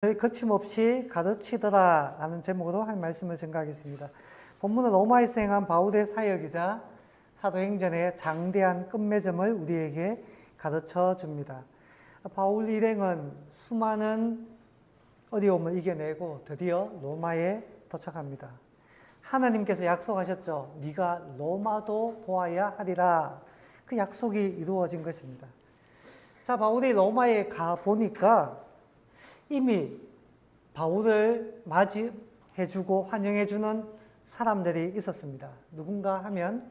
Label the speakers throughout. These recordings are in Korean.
Speaker 1: 거침없이 가르치더라 라는 제목으로 한 말씀을 전가하겠습니다. 본문은 로마에서 행한 바울의 사역이자 사도행전의 장대한 끝맺음을 우리에게 가르쳐 줍니다. 바울 일행은 수많은 어려움을 이겨내고 드디어 로마에 도착합니다. 하나님께서 약속하셨죠. 네가 로마도 보아야 하리라. 그 약속이 이루어진 것입니다. 자, 바울이 로마에 가 보니까 이미 바울을 맞이해주고 환영해주는 사람들이 있었습니다. 누군가 하면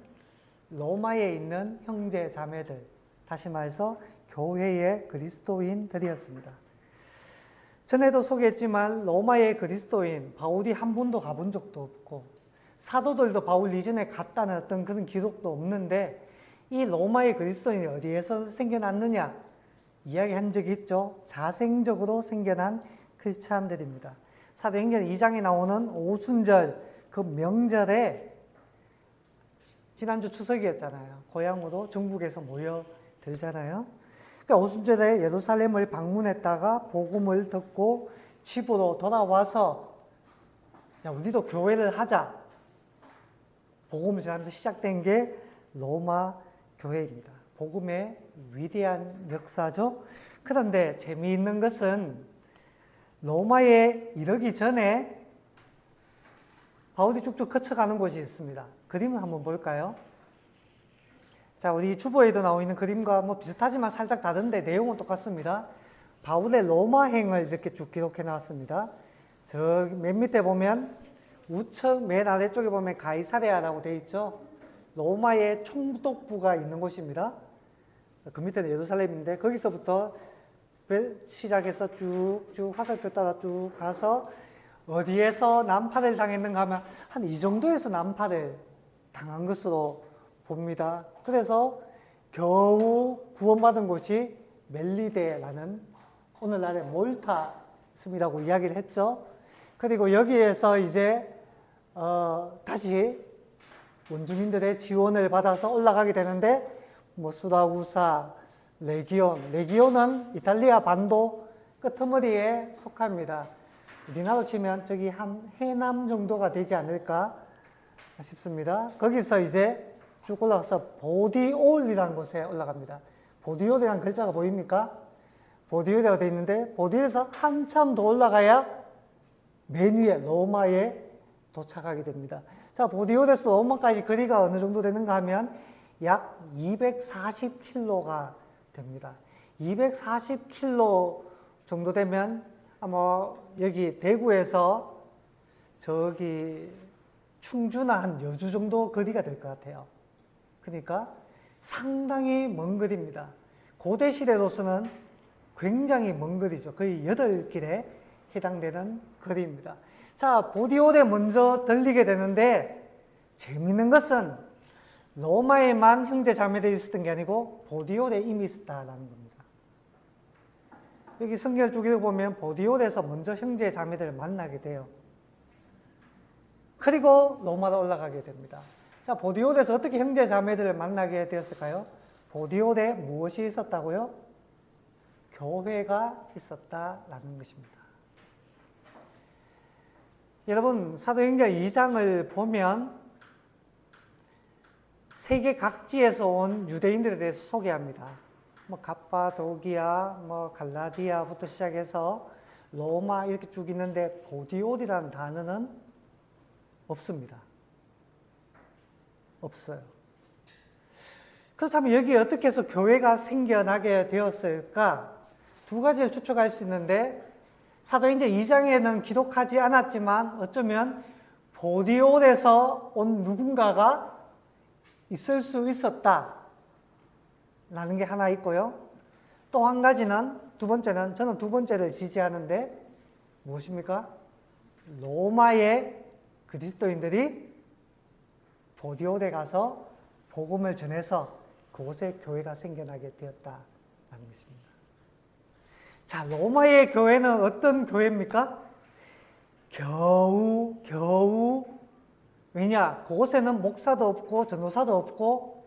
Speaker 1: 로마에 있는 형제 자매들, 다시 말해서 교회의 그리스도인들이었습니다. 전에도 소개했지만 로마의 그리스도인 바울이 한 번도 가본 적도 없고 사도들도 바울 이전에 갔다는 어떤 그런 기록도 없는데 이 로마의 그리스도인이 어디에서 생겨났느냐? 이야기한 적이 있죠. 자생적으로 생겨난 크리스찬들입니다. 사도행전 2장에 나오는 오순절 그 명절에 지난주 추석이었잖아요. 고향으로 전국에서 모여들잖아요. 그러니까 오순절에 예루살렘을 방문했다가 복음을 듣고 집으로 돌아와서 야, 우리도 교회를 하자. 복음을 전하면서 시작된 게 로마 교회입니다. 복음의 위대한 역사죠. 그런데 재미있는 것은 로마에 이르기 전에 바울이 쭉쭉 거쳐가는 곳이 있습니다. 그림을 한번 볼까요? 자, 우리 주보에도 나와 있는 그림과 뭐 비슷하지만 살짝 다른데 내용은 똑같습니다. 바울의 로마행을 이렇게 쭉 기록해 놨습니다. 저 맨 밑에 보면 우측 맨 아래쪽에 보면 가이사레아라고 되어 있죠. 로마의 총독부가 있는 곳입니다. 그 밑에는 예루살렘인데 거기서부터 시작해서 쭉쭉 화살표 따라 쭉 가서 어디에서 난파를 당했는가 하면 한 이 정도에서 난파를 당한 것으로 봅니다. 그래서 겨우 구원받은 곳이 멜리데라는 오늘날의 몰타 섬이라고 이야기를 했죠. 그리고 여기에서 이제 다시 원주민들의 지원을 받아서 올라가게 되는데 뭐 수라구사, 레기온은 이탈리아 반도 끄트머리에 속합니다. 우리나라로 치면 저기 한 해남 정도가 되지 않을까 싶습니다. 거기서 이제 쭉 올라가서 보디올이라는 곳에 올라갑니다. 보디올이라는 글자가 보입니까? 보디올이라고 되어 있는데 보디올에서 한참 더 올라가야 맨 위에 로마에 도착하게 됩니다. 자, 보디올에서 로마까지 거리가 어느 정도 되는가 하면 약 240km가 됩니다. 240km 정도 되면 아마 여기 대구에서 저기 충주나 한 여주 정도 거리가 될 것 같아요. 그러니까 상당히 먼 거리입니다. 고대 시대로서는 굉장히 먼 거리죠. 거의 8길에 해당되는 거리입니다. 자, 보디올에 먼저 들리게 되는데 재미있는 것은 로마에만 형제 자매들이 있었던 게 아니고 보디올에 이미 있었다라는 겁니다. 여기 성경 주기를 보면 보디올에서 먼저 형제 자매들을 만나게 돼요. 그리고 로마로 올라가게 됩니다. 자, 보디올에서 어떻게 형제 자매들을 만나게 되었을까요? 보디올에 무엇이 있었다고요? 교회가 있었다라는 것입니다. 여러분, 사도행전 2장을 보면 세계 각지에서 온 유대인들에 대해서 소개합니다. 뭐 갑바도기아, 뭐 갈라디아부터 시작해서 로마 이렇게 쭉 있는데 보디올이라는 단어는 없습니다. 없어요. 그렇다면 여기에 어떻게 해서 교회가 생겨나게 되었을까? 두 가지를 추측할 수 있는데 사도행전 2장에는 기록하지 않았지만 어쩌면 보디올에서 온 누군가가 있을 수 있었다 라는 게 하나 있고요. 또 한 가지는 두 번째는 저는 두 번째를 지지하는데 무엇입니까? 로마의 그리스도인들이 보디올에 가서 복음을 전해서 그곳에 교회가 생겨나게 되었다라는 것입니다. 자, 로마의 교회는 어떤 교회입니까? 겨우 왜냐? 그곳에는 목사도 없고 전도사도 없고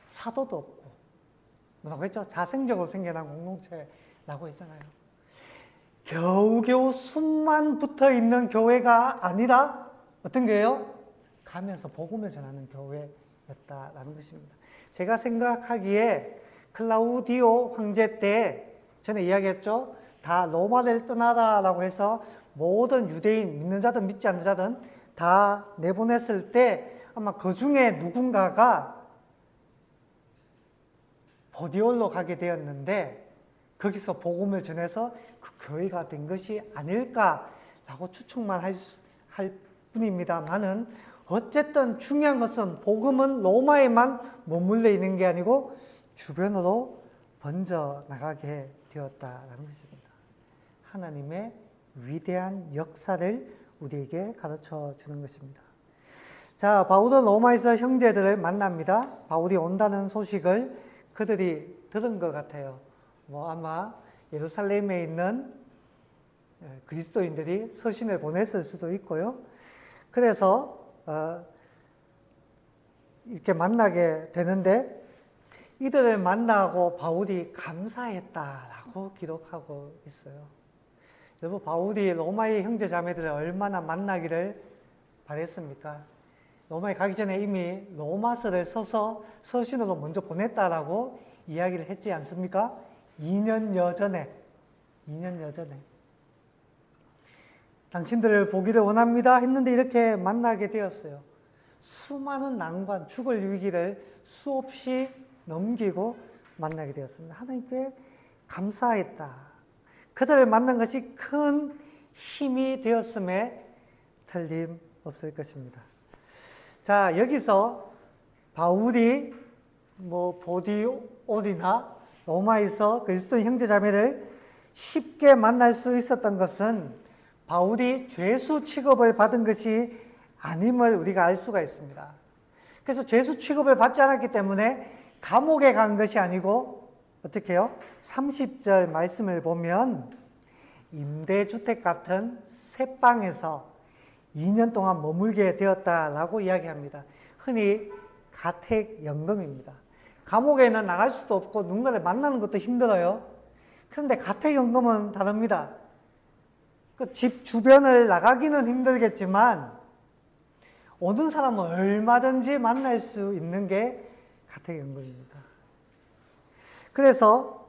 Speaker 1: 사도도 없고 뭐라고 했죠? 자생적으로 생겨난 공동체라고 했잖아요. 겨우겨우 숨만 붙어 있는 교회가 아니라 어떤 교회요? 가면서 복음을 전하는 교회였다라는 것입니다. 제가 생각하기에 클라우디오 황제 때 전에 이야기했죠. 다 로마를 떠나라라고 해서 모든 유대인 믿는 자든 믿지 않는 자든 다 내보냈을 때 아마 그 중에 누군가가 보디올로 가게 되었는데 거기서 복음을 전해서 그 교회가 된 것이 아닐까라고 추측만 할 뿐입니다만은 어쨌든 중요한 것은 복음은 로마에만 머물러 있는 게 아니고 주변으로 번져 나가게 되었다라는 것입니다. 하나님의 위대한 역사를 우리에게 가르쳐 주는 것입니다. 자, 바울은 로마에서 형제들을 만납니다. 바울이 온다는 소식을 그들이 들은 것 같아요. 아마 예루살렘에 있는 그리스도인들이 서신을 보냈을 수도 있고요. 그래서 이렇게 만나게 되는데 이들을 만나고 바울이 감사했다라고 기록하고 있어요. 여러분, 바울이 로마의 형제 자매들을 얼마나 만나기를 바랬습니까? 로마에 가기 전에 이미 로마서를 써서 서신으로 먼저 보냈다라고 이야기를 했지 않습니까? 2년여 전에. 당신들을 보기를 원합니다 했는데 이렇게 만나게 되었어요. 수많은 난관, 죽을 위기를 수없이 넘기고 만나게 되었습니다. 하나님께 감사했다. 그들을 만난 것이 큰 힘이 되었음에 틀림없을 것입니다. 자, 여기서 바울이 보디올이나 로마에서 그리스도 형제 자매를 쉽게 만날 수 있었던 것은 바울이 죄수 취급을 받은 것이 아님을 우리가 알 수가 있습니다. 그래서 죄수 취급을 받지 않았기 때문에 감옥에 간 것이 아니고 어떻게 해요? 30절 말씀을 보면 임대주택 같은 새 방에서 2년 동안 머물게 되었다라고 이야기합니다. 흔히 가택연금입니다. 감옥에는 나갈 수도 없고 누군가를 만나는 것도 힘들어요. 그런데 가택연금은 다릅니다. 그 집 주변을 나가기는 힘들겠지만 오는 사람은 얼마든지 만날 수 있는 게 가택연금입니다. 그래서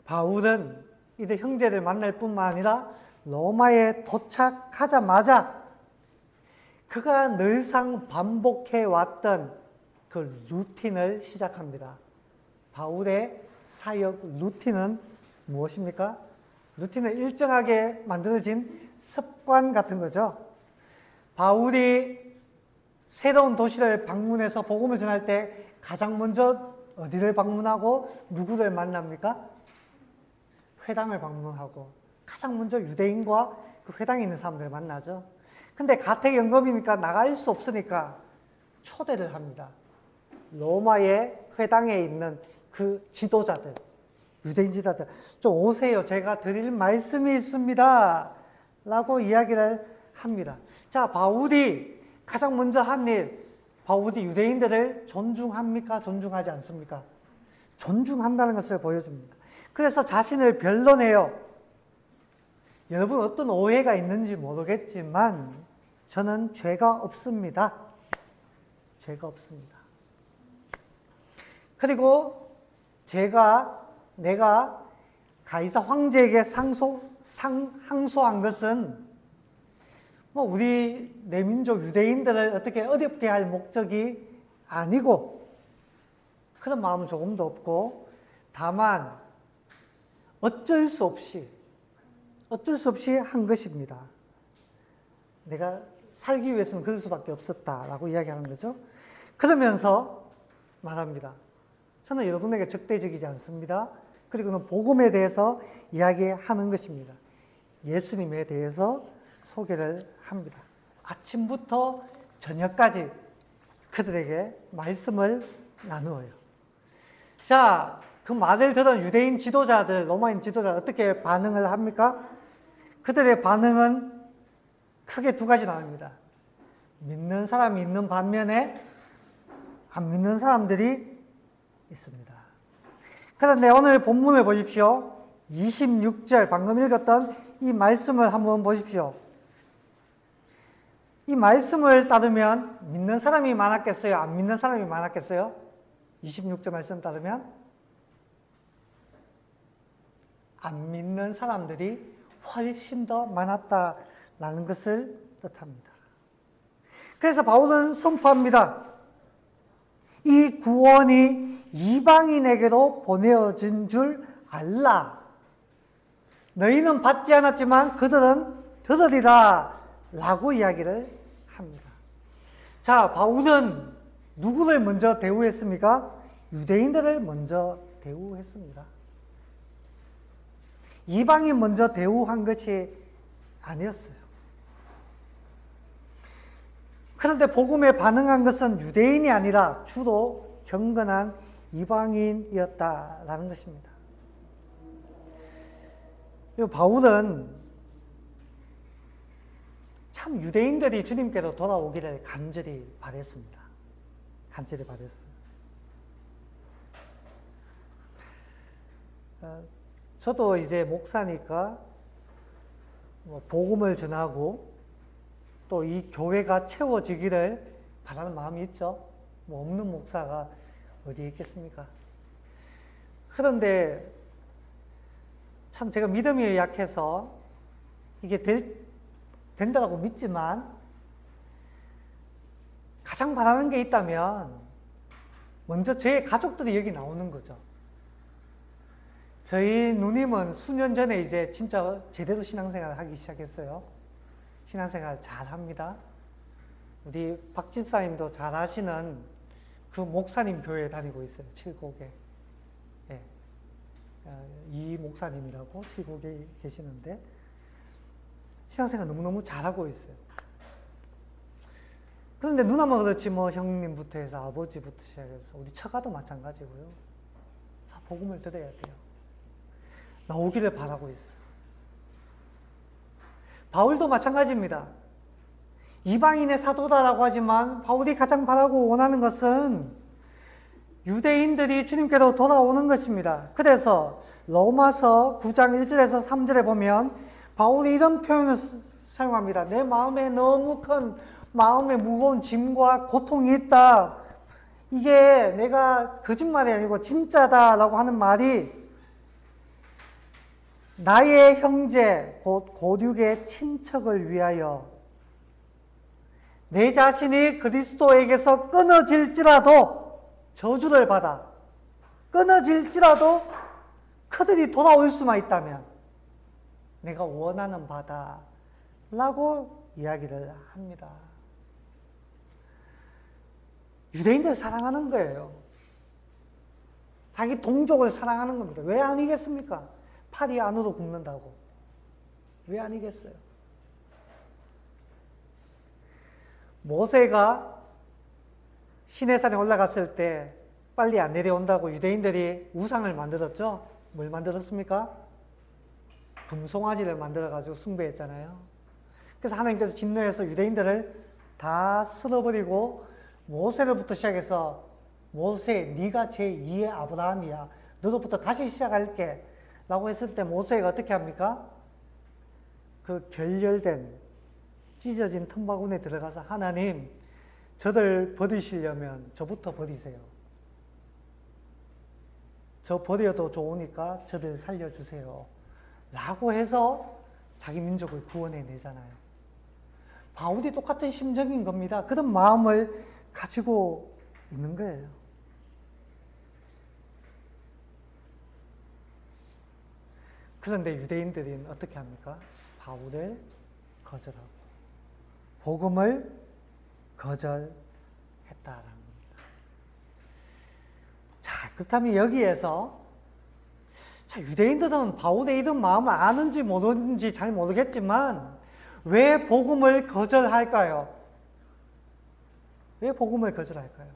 Speaker 1: 바울은 이들 형제를 만날 뿐만 아니라 로마에 도착하자마자 그가 늘상 반복해왔던 그 루틴을 시작합니다. 바울의 사역 루틴은 무엇입니까? 루틴은 일정하게 만들어진 습관 같은 거죠. 바울이 새로운 도시를 방문해서 복음을 전할 때 가장 먼저 어디를 방문하고 누구를 만납니까? 회당을 방문하고 가장 먼저 유대인과 그 회당에 있는 사람들을 만나죠. 근데 가택연금이니까 나갈 수 없으니까 초대를 합니다. 로마의 회당에 있는 그 지도자들, 유대인 지도자들, 좀 오세요. 제가 드릴 말씀이 있습니다. 라고 이야기를 합니다. 자, 바울이 가장 먼저 한 일, 바울이 유대인들을 존중합니까? 존중하지 않습니까? 존중한다는 것을 보여줍니다. 그래서 자신을 변론해요. 여러분, 어떤 오해가 있는지 모르겠지만 저는 죄가 없습니다. 죄가 없습니다. 그리고 내가 가이사 황제에게 항소한 것은 우리 내 민족 유대인들을 어떻게 어렵게 할 목적이 아니고 그런 마음은 조금도 없고 다만 어쩔 수 없이 한 것입니다. 내가 살기 위해서는 그럴 수밖에 없었다라고 이야기하는 거죠. 그러면서 말합니다. 저는 여러분에게 적대적이지 않습니다. 그리고는 복음에 대해서 이야기하는 것입니다. 예수님에 대해서 소개를 합니다. 아침부터 저녁까지 그들에게 말씀을 나누어요. 자, 그 말을 들은 유대인 지도자들, 로마인 지도자들 어떻게 반응을 합니까? 그들의 반응은 크게 두 가지 나옵니다. 믿는 사람이 있는 반면에 안 믿는 사람들이 있습니다. 그런데 오늘 본문을 보십시오. 26절, 방금 읽었던 이 말씀을 한번 보십시오. 이 말씀을 따르면 믿는 사람이 많았겠어요? 안 믿는 사람이 많았겠어요? 26절 말씀 따르면 안 믿는 사람들이 훨씬 더 많았다라는 것을 뜻합니다. 그래서 바울은 선포합니다. 이 구원이 이방인에게로 보내어진 줄 알라. 너희는 받지 않았지만 그들은 들으리라 라고 이야기를 합니다. 자, 바울은 누구를 먼저 대우했습니까? 유대인들을 먼저 대우했습니다. 이방인 먼저 대우한 것이 아니었어요. 그런데 복음에 반응한 것은 유대인이 아니라 주로 경건한 이방인이었다라는 것입니다. 바울은 참 유대인들이 주님께로 돌아오기를 간절히 바랬습니다. 간절히 바랬어요. 저도 이제 목사니까 복음을 전하고 또 이 교회가 채워지기를 바라는 마음이 있죠. 없는 목사가 어디 있겠습니까? 그런데 참 제가 믿음이 약해서 이게 된다고 믿지만 가장 바라는 게 있다면 먼저 제 가족들이 여기 나오는 거죠. 저희 누님은 수년 전에 이제 진짜 제대로 신앙생활을 하기 시작했어요. 신앙생활 잘 합니다. 우리 박 집사님도 잘 하시는 그 목사님 교회에 다니고 있어요. 칠곡에. 예. 이 목사님이라고 칠곡에 계시는데 신앙생활 너무너무 잘하고 있어요. 그런데 누나만 그렇지 형님부터 해서 아버지부터 시작해서 우리 처가도 마찬가지고요. 다 복음을 들어야 돼요. 나오기를 바라고 있어요. 바울도 마찬가지입니다. 이방인의 사도다라고 하지만 바울이 가장 바라고 원하는 것은 유대인들이 주님께로 돌아오는 것입니다. 그래서 로마서 9장 1절에서 3절에 보면 바울이 이런 표현을 사용합니다. 내 마음에 너무 큰 마음에 무거운 짐과 고통이 있다. 이게 내가 거짓말이 아니고 진짜다라고 하는 말이 나의 형제 곧 고륙의 친척을 위하여 내 자신이 그리스도에게서 끊어질지라도 저주를 받아 끊어질지라도 그들이 돌아올 수만 있다면 내가 원하는 바다 라고 이야기를 합니다. 유대인들 사랑하는 거예요. 자기 동족을 사랑하는 겁니다. 왜 아니겠습니까? 팔이 안으로 굽는다고. 왜 아니겠어요? 모세가 시내산에 올라갔을 때 빨리 안 내려온다고 유대인들이 우상을 만들었죠? 뭘 만들었습니까? 금송아지를 만들어가지고 숭배했잖아요. 그래서 하나님께서 진노해서 유대인들을 다 쓸어버리고 모세로부터 시작해서 모세, 네가 제2의 아브라함이야. 너로부터 다시 시작할게. 라고 했을 때 모세가 어떻게 합니까? 그 결렬된 찢어진 틈바구니에 들어가서 하나님 저들 버리시려면 저부터 버리세요. 저 버려도 좋으니까 저들 살려주세요. 라고 해서 자기 민족을 구원해내잖아요. 바울이 똑같은 심정인 겁니다. 그런 마음을 가지고 있는 거예요. 그런데 유대인들은 어떻게 합니까? 바울을 거절하고 복음을 거절했다라는 겁니다. 자, 그렇다면 여기에서 유대인들은 바울의 이런 마음을 아는지 모르는지 잘 모르겠지만 왜 복음을 거절할까요? 왜 복음을 거절할까요?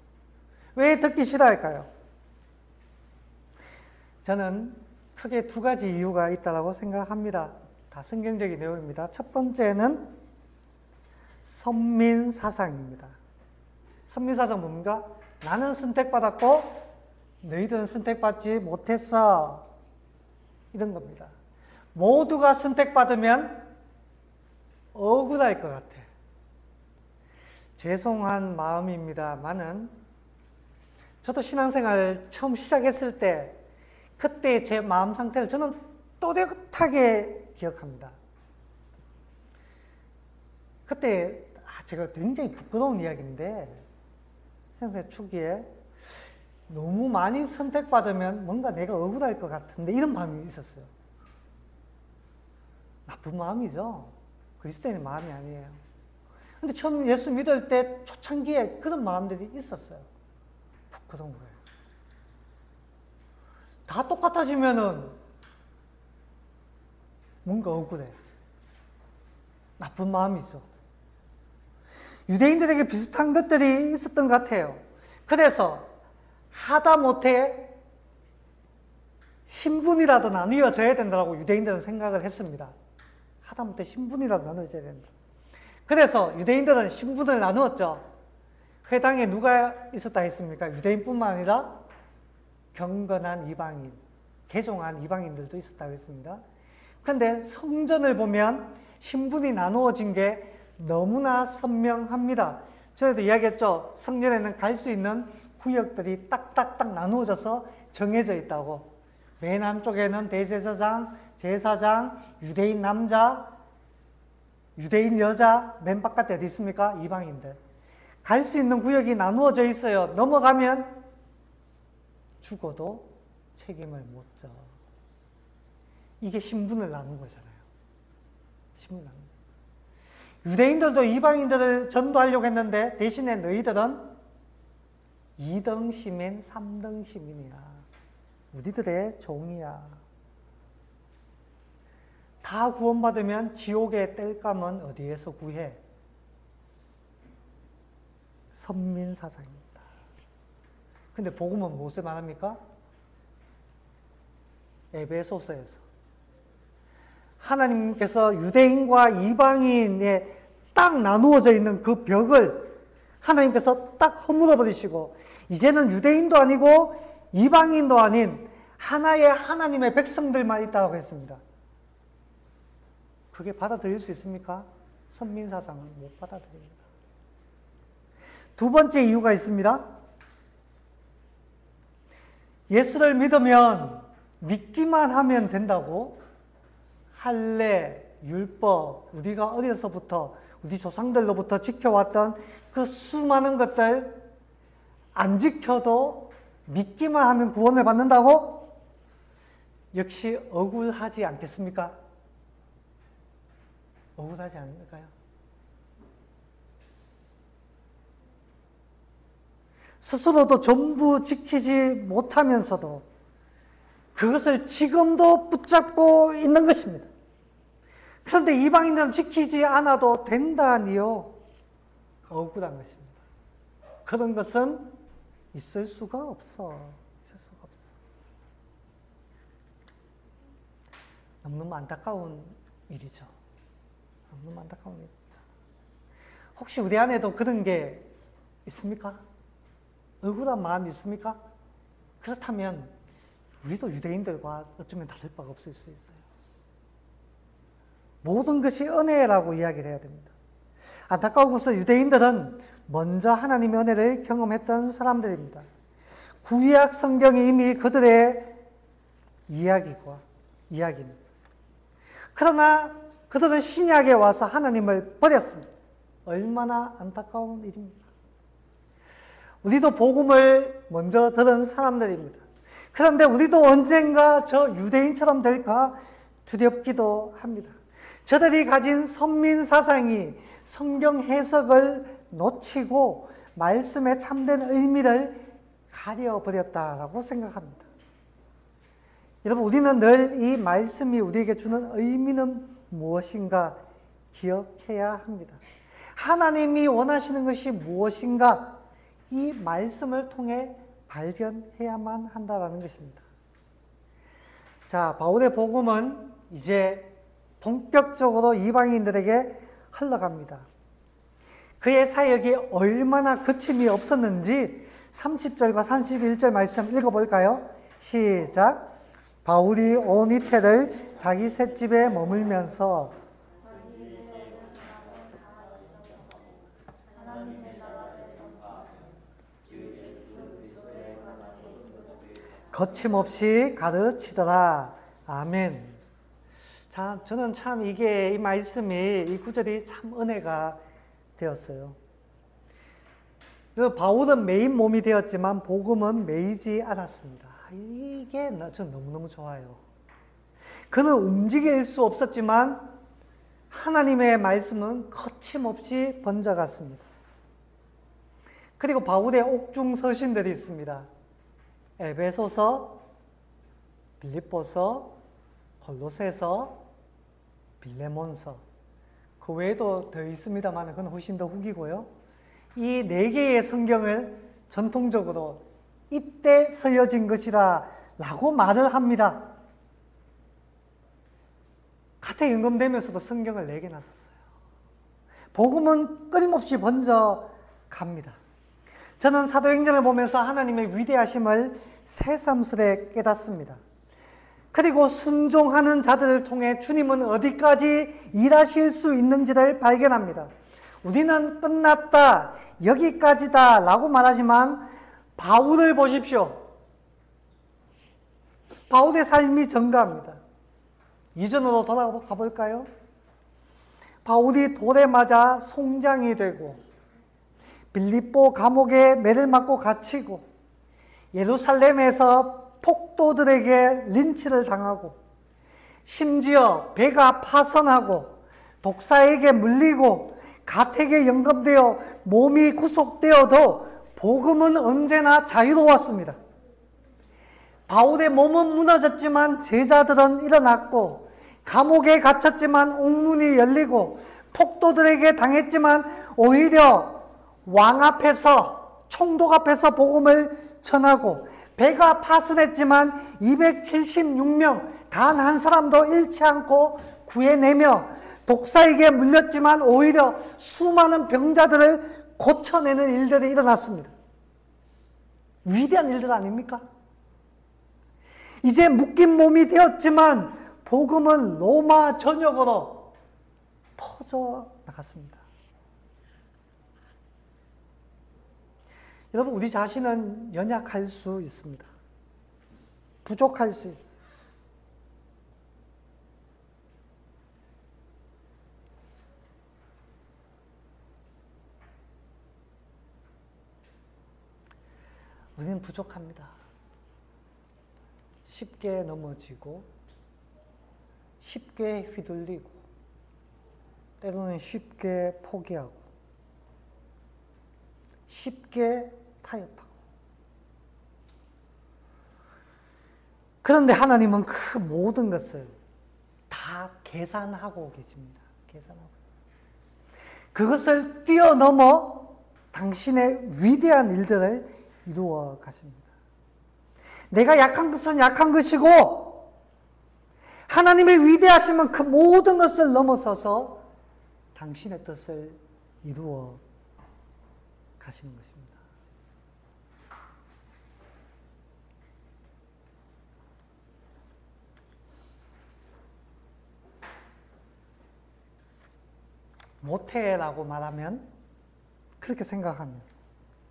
Speaker 1: 왜 듣기 싫어할까요? 저는 크게 두 가지 이유가 있다고 생각합니다. 다 성경적인 내용입니다. 첫 번째는 선민사상입니다. 선민사상 뭡니까? 나는 선택받았고 너희들은 선택받지 못했어. 이런 겁니다. 모두가 선택받으면 억울할 것 같아. 죄송한 마음입니다만은 저도 신앙생활 처음 시작했을 때 그때 제 마음 상태를 저는 또렷하게 기억합니다. 그때 제가 굉장히 부끄러운 이야기인데 신앙생활 초기에 너무 많이 선택받으면 뭔가 내가 억울할 것 같은데 이런 마음이 있었어요. 나쁜 마음이죠. 그리스도인의 마음이 아니에요. 근데 처음 예수 믿을 때 초창기에 그런 마음들이 있었어요. 부끄러운 거예요. 다 똑같아지면은 뭔가 억울해. 나쁜 마음이죠. 유대인들에게 비슷한 것들이 있었던 것 같아요. 그래서 하다못해 신분이라도 나뉘어져야 된다고 유대인들은 생각을 했습니다. 하다못해 신분이라도 나눠져야 된다. 그래서 유대인들은 신분을 나누었죠. 회당에 누가 있었다 했습니까? 유대인뿐만 아니라 경건한 이방인, 개종한 이방인들도 있었다고 했습니다. 그런데 성전을 보면 신분이 나누어진 게 너무나 선명합니다. 전에도 이야기했죠. 성전에는 갈 수 있는 구역들이 딱딱딱 나누어져서 정해져 있다고. 맨 한쪽에는 대제사장, 제사장, 유대인 남자, 유대인 여자, 맨 바깥에 어디 있습니까? 이방인들. 갈 수 있는 구역이 나누어져 있어요. 넘어가면 죽어도 책임을 못 져. 이게 신분을 나눈 거잖아요. 신분을 나눈 거. 유대인들도 이방인들을 전도하려고 했는데 대신에 너희들은 2등 시민, 3등 시민이야. 우리들의 종이야. 다 구원받으면 지옥의 땔감은 어디에서 구해? 선민사상입니다. 근데 복음은 무엇을 말합니까? 에베소서에서 하나님께서 유대인과 이방인에 딱 나누어져 있는 그 벽을 하나님께서 딱 허물어 버리시고 이제는 유대인도 아니고 이방인도 아닌 하나의 하나님의 백성들만 있다고 했습니다. 그게 받아들일 수 있습니까? 선민사상은 못 받아들입니다. 두 번째 이유가 있습니다. 예수를 믿으면 믿기만 하면 된다고 할례, 율법, 우리가 어려서부터 우리 조상들로부터 지켜왔던 그 수많은 것들 안 지켜도 믿기만 하면 구원을 받는다고? 역시 억울하지 않겠습니까? 억울하지 않을까요? 스스로도 전부 지키지 못하면서도 그것을 지금도 붙잡고 있는 것입니다. 그런데 이방인들은 지키지 않아도 된다니요. 억울한 것입니다. 그런 것은 있을 수가 없어. 있을 수가 없어. 너무너무 안타까운 일이죠. 너무너무 안타까운 일입니다. 혹시 우리 안에도 그런 게 있습니까? 억울한 마음이 있습니까? 그렇다면 우리도 유대인들과 어쩌면 다를 바가 없을 수 있어요. 모든 것이 은혜라고 이야기를 해야 됩니다. 안타까운 것은 유대인들은 먼저 하나님의 은혜를 경험했던 사람들입니다. 구약 성경이 이미 그들의 이야기입니다. 그러나 그들은 신약에 와서 하나님을 버렸습니다. 얼마나 안타까운 일입니까? 우리도 복음을 먼저 들은 사람들입니다. 그런데 우리도 언젠가 저 유대인처럼 될까 두렵기도 합니다. 저들이 가진 선민사상이 성경 해석을 놓치고 말씀의 참된 의미를 가려버렸다라고 생각합니다. 여러분, 우리는 늘 이 말씀이 우리에게 주는 의미는 무엇인가 기억해야 합니다. 하나님이 원하시는 것이 무엇인가 이 말씀을 통해 발견해야만 한다는 것입니다. 자, 바울의 복음은 이제 본격적으로 이방인들에게 흘러갑니다. 그의 사역이 얼마나 거침이 없었는지 30절과 31절 말씀 읽어볼까요? 시작! 바울이 온 이태를 자기 셋집에 머물면서 거침없이 가르치더라. 아멘. 자, 저는 참 이 말씀이, 이 구절이 참 은혜가 되었어요. 바울은 메인 몸이 되었지만 복음은 메이지 않았습니다. 이게 전 너무너무 좋아요. 그는 움직일 수 없었지만 하나님의 말씀은 거침없이 번져갔습니다. 그리고 바울의 옥중 서신들이 있습니다. 에베소서, 빌립보서, 골로새서, 빌레몬서. 그 외에도 더 있습니다만 그건 훨씬 더 후기고요. 이 4개의 성경을 전통적으로 이때 쓰여진 것이라 라고 말을 합니다. 같은 임금되면서도 성경을 4개나 썼어요. 복음은 끊임없이 번져갑니다. 저는 사도행전을 보면서 하나님의 위대하심을 새삼스레 깨닫습니다. 그리고 순종하는 자들을 통해 주님은 어디까지 일하실 수 있는지를 발견합니다. 우리는 끝났다, 여기까지다 라고 말하지만 바울을 보십시오. 바울의 삶이 전가합니다. 이전으로 돌아가 볼까요? 바울이 돌에 맞아 송장이 되고 빌립보 감옥에 매를 맞고 갇히고 예루살렘에서 폭도들에게 린치를 당하고 심지어 배가 파선하고 독사에게 물리고 가택에 연금되어 몸이 구속되어도 복음은 언제나 자유로웠습니다. 바울의 몸은 무너졌지만 제자들은 일어났고 감옥에 갇혔지만 옥문이 열리고 폭도들에게 당했지만 오히려 왕 앞에서 총독 앞에서 복음을 전하고 배가 파손했지만 276명 단 한 사람도 잃지 않고 구해내며 독사에게 물렸지만 오히려 수많은 병자들을 고쳐내는 일들이 일어났습니다. 위대한 일들 아닙니까? 이제 묶인 몸이 되었지만 복음은 로마 전역으로 퍼져나갔습니다. 여러분, 우리 자신은 연약할 수 있습니다. 부족할 수 있어요. 우리는 부족합니다. 쉽게 넘어지고, 쉽게 휘둘리고, 때로는 쉽게 포기하고, 쉽게 타협하고. 그런데 하나님은 그 모든 것을 다 계산하고 계십니다. 계산하고 있어요. 그것을 뛰어넘어 당신의 위대한 일들을 이루어 가십니다. 내가 약한 것은 약한 것이고 하나님의 위대하심은 그 모든 것을 넘어서서 당신의 뜻을 이루어 가시는 것입니다. 못해라고 말하면, 그렇게 생각하면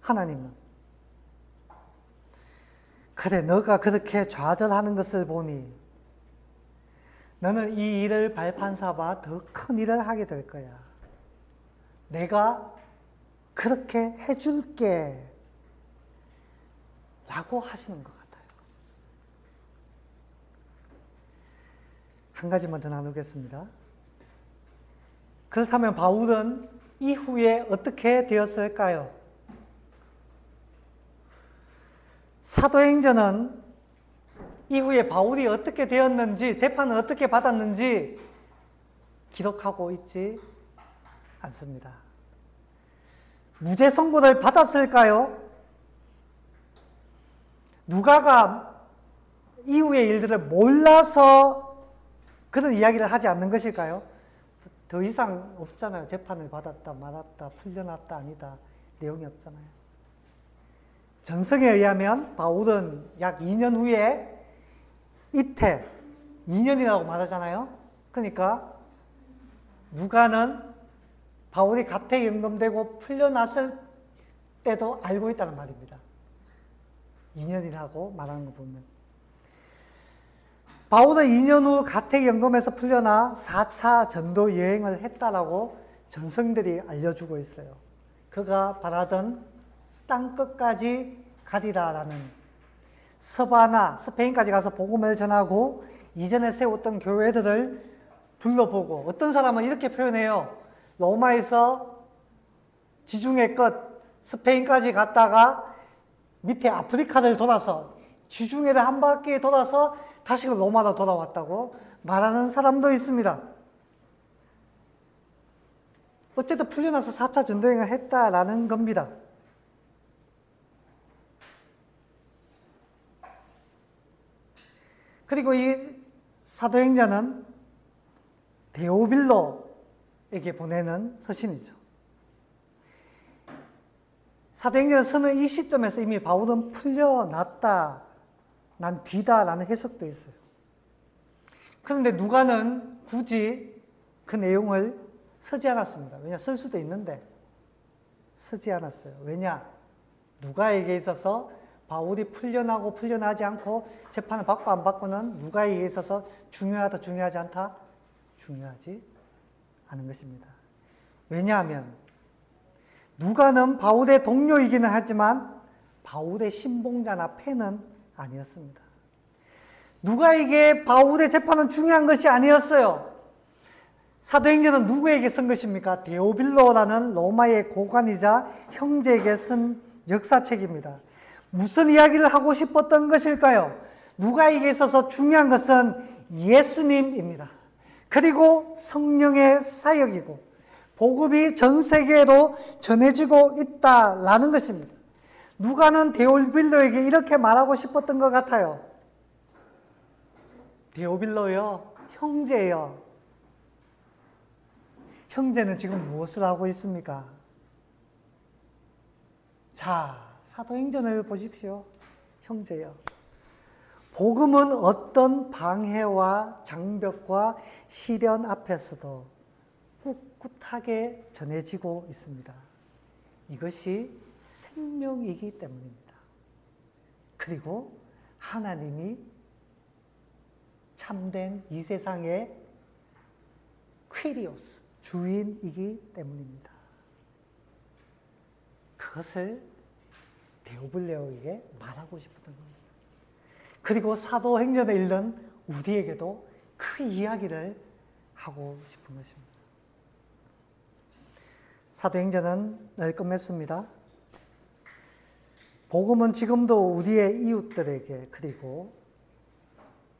Speaker 1: 하나님은 그래, 너가 그렇게 좌절하는 것을 보니 너는 이 일을 발판 삼아 더 큰 일을 하게 될 거야. 내가 그렇게 해줄게 라고 하시는 것 같아요. 한 가지만 더 나누겠습니다. 그렇다면 바울은 이후에 어떻게 되었을까요? 사도행전은 이후에 바울이 어떻게 되었는지, 재판을 어떻게 받았는지 기록하고 있지 않습니다. 무죄 선고를 받았을까요? 누가가 이후의 일들을 몰라서 그런 이야기를 하지 않는 것일까요? 더 이상 없잖아요. 재판을 받았다, 말았다, 풀려났다, 아니다. 내용이 없잖아요. 전성에 의하면 바울은 약 2년 후에 이태, 2년이라고 말하잖아요. 그러니까 누가는 바울이 가택연금되고 풀려났을 때도 알고 있다는 말입니다. 2년이라고 말하는 거 보면. 바울은 2년 후 가택연금에서 풀려나 4차 전도 여행을 했다라고 전성들이 알려주고 있어요. 그가 바라던 땅끝까지 가리라라는 서바나, 스페인까지 가서 복음을 전하고 이전에 세웠던 교회들을 둘러보고, 어떤 사람은 이렇게 표현해요. 로마에서 지중해 끝 스페인까지 갔다가 밑에 아프리카를 돌아서 지중해를 한 바퀴 돌아서 다시 로마로 돌아왔다고 말하는 사람도 있습니다. 어쨌든 풀려나서 4차 전도여행을 했다라는 겁니다. 그리고 이 사도행전은 데오빌로에게 보내는 서신이죠. 사도행전을 쓰는 이 시점에서 이미 바울은 풀려났다, 난 뒤다라는 해석도 있어요. 그런데 누가는 굳이 그 내용을 쓰지 않았습니다. 왜냐, 쓸 수도 있는데 쓰지 않았어요. 왜냐, 누가에게 있어서 바울이 풀려나고 풀려나지 않고 재판을 받고 안 받고는 누가에게 있어서 중요하다, 중요하지 않다? 중요하지 않은 것입니다. 왜냐하면 누가는 바울의 동료이기는 하지만 바울의 신봉자나 팬은 아니었습니다. 누가에게 바울의 재판은 중요한 것이 아니었어요. 사도행전은 누구에게 쓴 것입니까? 데오빌로라는 로마의 고관이자 형제에게 쓴 역사책입니다. 무슨 이야기를 하고 싶었던 것일까요? 누가에게 있어서 중요한 것은 예수님입니다. 그리고 성령의 사역이고 복음이 전 세계에도 전해지고 있다라는 것입니다. 누가는 데오빌로에게 이렇게 말하고 싶었던 것 같아요. 데오빌로요, 형제요. 형제는 지금 무엇을 하고 있습니까? 자, 사도행전을 보십시오. 형제요. 복음은 어떤 방해와 장벽과 시련 앞에서도 꿋꿋하게 전해지고 있습니다. 이것이 생명이기 때문입니다. 그리고 하나님이 참된 이 세상의 퀴리오스, 주인이기 때문입니다. 그것을 데오빌로에게 말하고 싶었던 겁니다. 그리고 사도행전에 읽는 우리에게도 그 이야기를 하고 싶은 것입니다. 사도행전은 끝맺습니다. 복음은 지금도 우리의 이웃들에게, 그리고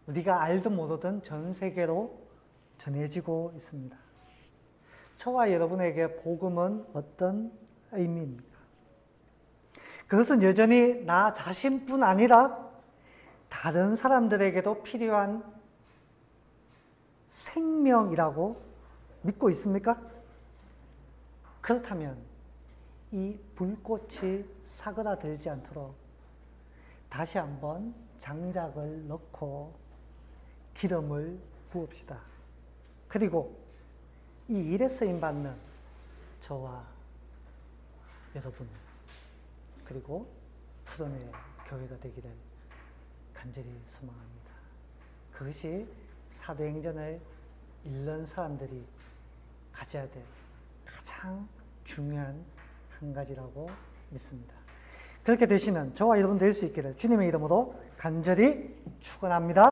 Speaker 1: 우리가 알든 모르든 전 세계로 전해지고 있습니다. 저와 여러분에게 복음은 어떤 의미입니까? 그것은 여전히 나 자신뿐 아니라 다른 사람들에게도 필요한 생명이라고 믿고 있습니까? 그렇다면 이 불꽃이 사그라들지 않도록 다시 한번 장작을 넣고 기름을 부읍시다. 그리고 이 일에 쓰임받는 저와 여러분, 그리고 푸른의 교회가 되기를 간절히 소망합니다. 그것이 사도행전을 읽는 사람들이 가져야 될 가장 중요한 한 가지라고 믿습니다. 그렇게 되시는 저와 여러분 될 수 있기를 주님의 이름으로 간절히 축원합니다.